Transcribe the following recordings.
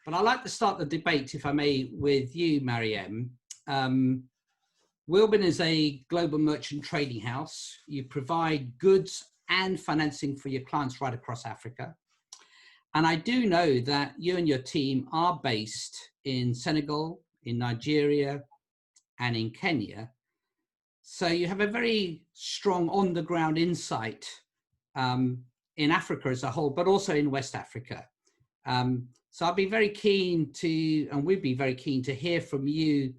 But I'd like to start the debate, if I may, with you, Mariam. Wilben is a global merchant trading house. You provide goods and financing for your clients right across Africa. And I do know that you and your team are based in Senegal, in Nigeria, and in Kenya. So you have a very strong on-the-ground insight in Africa as a whole, but also in West Africa. So I'd be very keen to, and we'd be very keen to hear from you,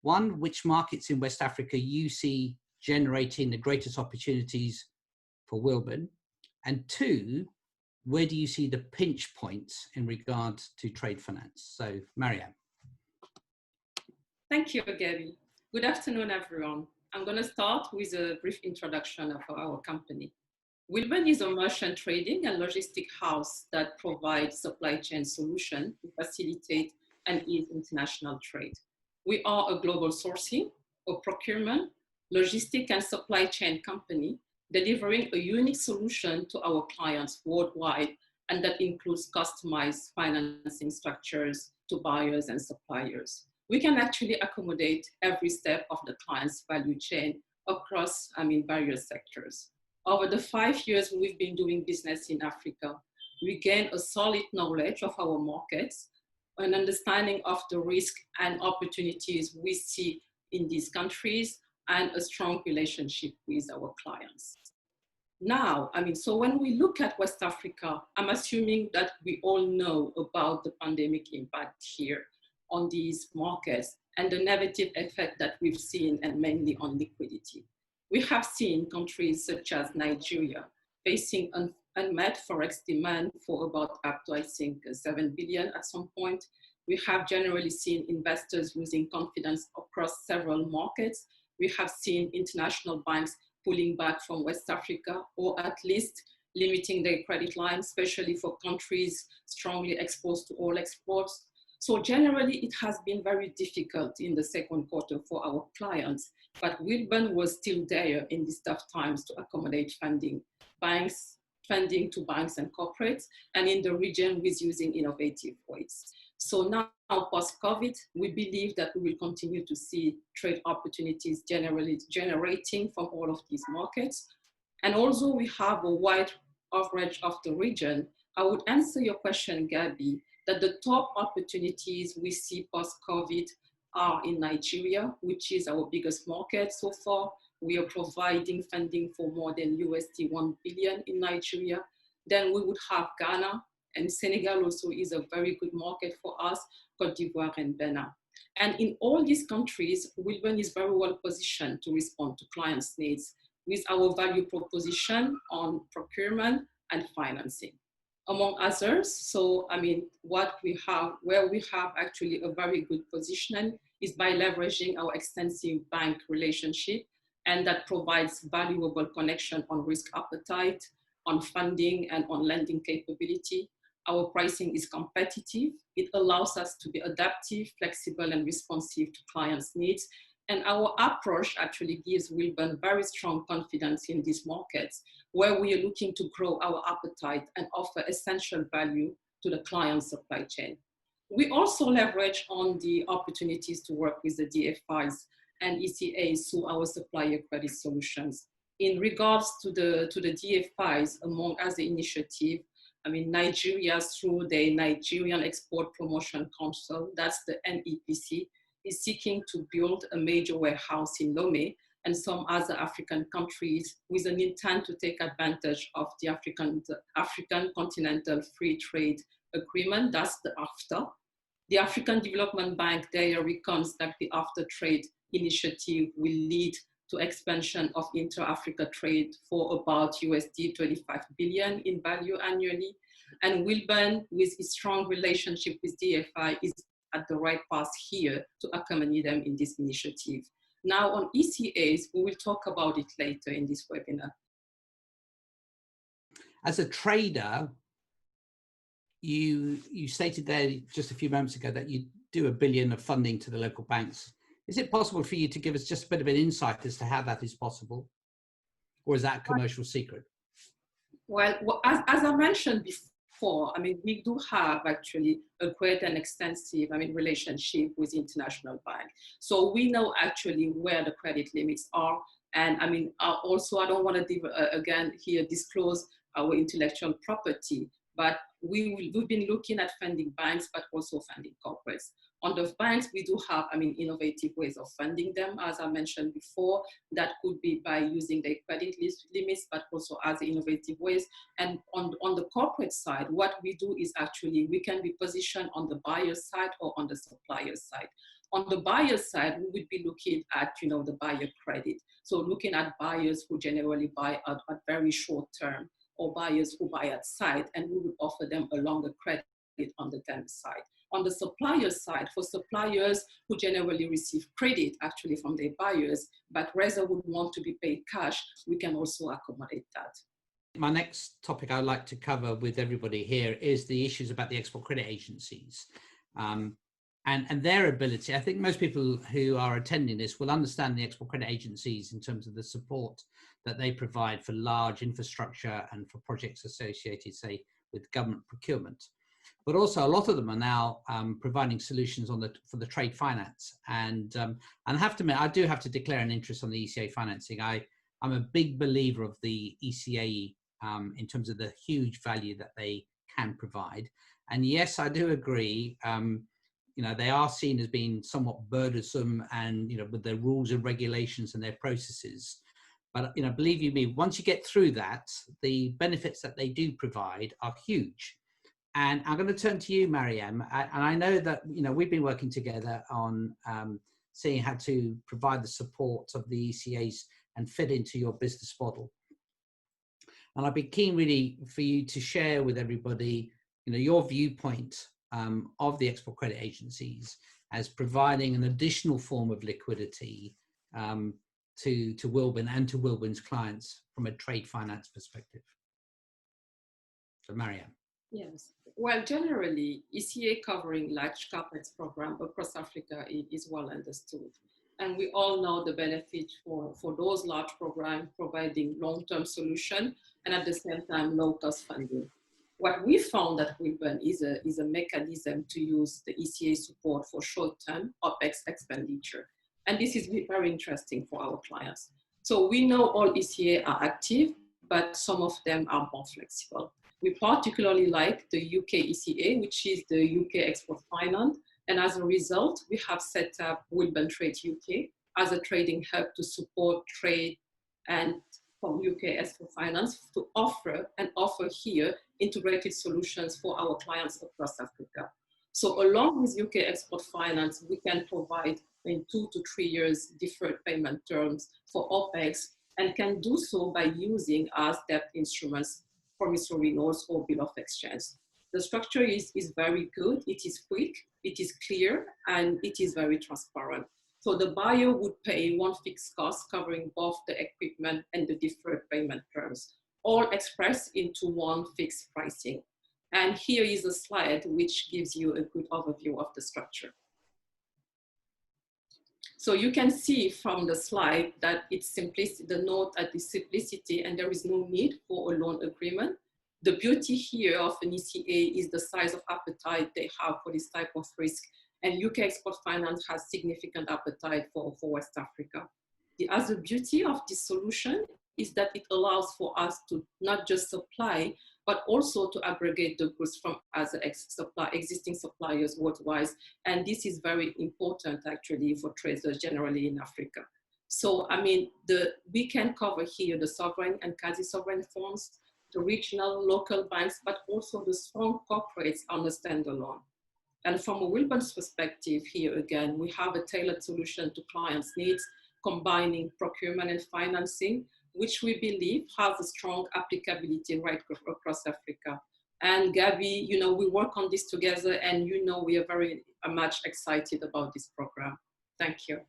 one, which markets in West Africa you see generating the greatest opportunities for Wilben, and two, where do you see the pinch points in regard to trade finance? So, Mariam. Thank you, Gabby. Good afternoon, everyone. I'm going to start with a brief introduction of our company. Wilben is a merchant trading and logistic house that provides supply chain solutions to facilitate and ease international trade. We are a global sourcing, a procurement, logistic and supply chain company delivering a unique solution to our clients worldwide, and that includes customized financing structures to buyers and suppliers. We can actually accommodate every step of the client's value chain across, various sectors. Over the 5 years we've been doing business in Africa, we gained a solid knowledge of our markets, an understanding of the risk and opportunities we see in these countries, and a strong relationship with our clients. Now, so when we look at West Africa, I'm assuming that we all know about the pandemic impact here on these markets and the negative effect that we've seen, and mainly on liquidity. We have seen countries such as Nigeria facing unmet forex demand for about up to, I think, 7 billion at some point. We have generally seen investors losing confidence across several markets. We have seen international banks pulling back from West Africa, or at least limiting their credit lines, especially for countries strongly exposed to oil exports. So generally, it has been very difficult in the second quarter for our clients, but Wilben was still there in these tough times to accommodate funding to banks and corporates, and in the region with using innovative ways. So now, post-COVID, we believe that we will continue to see trade opportunities generally generating from all of these markets. And although we have a wide coverage of the region, I would answer your question, Gabby, that the top opportunities we see post-COVID are in Nigeria, which is our biggest market so far. We are providing funding for more than $1 billion in Nigeria. Then we would have Ghana, and Senegal also is a very good market for us, Côte d'Ivoire and Benin. And in all these countries, Wilben is very well positioned to respond to clients' needs with our value proposition on procurement and financing, among others. So, where we have actually a very good position is by leveraging our extensive bank relationship, and that provides valuable connection on risk appetite, on funding, and on lending capability. Our pricing is competitive. It allows us to be adaptive, flexible, and responsive to clients' needs. And our approach actually gives Wilben very strong confidence in these markets, where we are looking to grow our appetite and offer essential value to the client supply chain. We also leverage on the opportunities to work with the DFIs and ECAs through our supplier credit solutions. In regards to the DFIs, among other initiatives, Nigeria, through the Nigerian Export Promotion Council, that's the NEPC, is seeking to build a major warehouse in Lomé and some other African countries with an intent to take advantage of the African Continental Free Trade Agreement, that's the AFTA. The African Development Bank there reckons that the AFTA trade initiative will lead to expansion of intra-Africa trade for about $25 billion in value annually. And Wilben, with its strong relationship with DFI, is at the right path here to accompany them in this initiative. Now on ECAs, we will talk about it later in this webinar. As a trader, you stated there just a few moments ago that you do $1 billion of funding to the local banks. Is it possible for you to give us just a bit of an insight as to how that is possible? Or is that a commercial secret? Well, as I mentioned before, I mean, we do have actually a great and extensive, I mean, relationship with international bank. So we know actually where the credit limits are. And I mean, also, I don't want to, again, here disclose our intellectual property, but we've been looking at funding banks, but also funding corporates. On the banks, we do have, I mean, innovative ways of funding them, as I mentioned before. That could be by using their credit limits, but also other innovative ways. And on the corporate side, what we do is actually, we can be positioned on the buyer side or on the supplier side. On the buyer side, we would be looking at, you know, the buyer credit. So looking at buyers who generally buy at very short term, or buyers who buy at sight, and we would offer them a longer credit on the term side. On the supplier side, for suppliers who generally receive credit actually from their buyers, but rather would want to be paid cash, we can also accommodate that. My next topic I'd like to cover with everybody here is the issues about the export credit agencies and their ability. I think most people who are attending this will understand the export credit agencies in terms of the support that they provide for large infrastructure and for projects associated, say, with government procurement. But also a lot of them are now providing solutions for the trade finance. And I have to admit, I do have to declare an interest on the ECA financing. I'm a big believer of the ECA in terms of the huge value that they can provide. And yes, I do agree, you know, they are seen as being somewhat burdensome and, you know, with their rules and regulations and their processes. But, you know, believe you me, once you get through that, the benefits that they do provide are huge. And I'm going to turn to you, Mariam. And I know that, you know, we've been working together on seeing how to provide the support of the ECAs and fit into your business model. And I'd be keen really for you to share with everybody, you know, your viewpoint of the export credit agencies as providing an additional form of liquidity to Wilben and to Wilben's clients from a trade finance perspective. So Mariam. Yes. Well, generally, ECA covering large capex program across Africa is well understood. And we all know the benefit for those large programs providing long-term solution and at the same time low-cost funding. What we found at Wilben is a mechanism to use the ECA support for short-term OPEX expenditure. And this is very interesting for our clients. So we know all ECA are active, but some of them are more flexible. We particularly like the UK ECA, which is the UK Export Finance. And as a result, we have set up Wilben Trade UK as a trading hub to support trade and from UK Export Finance to offer here integrated solutions for our clients across Africa. So along with UK Export Finance, we can provide in 2 to 3 years deferred payment terms for OPEX and can do so by using as debt instruments, promissory notes or bill of exchange. The structure is very good, it is quick, it is clear, and it is very transparent. So the buyer would pay one fixed cost covering both the equipment and the deferred payment terms, all expressed into one fixed pricing. And here is a slide which gives you a good overview of the structure. So you can see from the slide that it's simplicity, the note at the simplicity, and there is no need for a loan agreement. The beauty here of an ECA is the size of appetite they have for this type of risk. And UK Export Finance has significant appetite for West Africa. The other beauty of this solution is that it allows for us to not just supply, but also to aggregate the goods from other existing suppliers worldwide. And this is very important actually for traders generally in Africa. So, I mean, we can cover here the sovereign and quasi-sovereign funds, the regional, local banks, but also the strong corporates on a standalone. And from a Wilben's perspective here again, we have a tailored solution to clients' needs, combining procurement and financing, which we believe has a strong applicability right across Africa. And Gabby, you know, we work on this together and you know we are very much excited about this program. Thank you.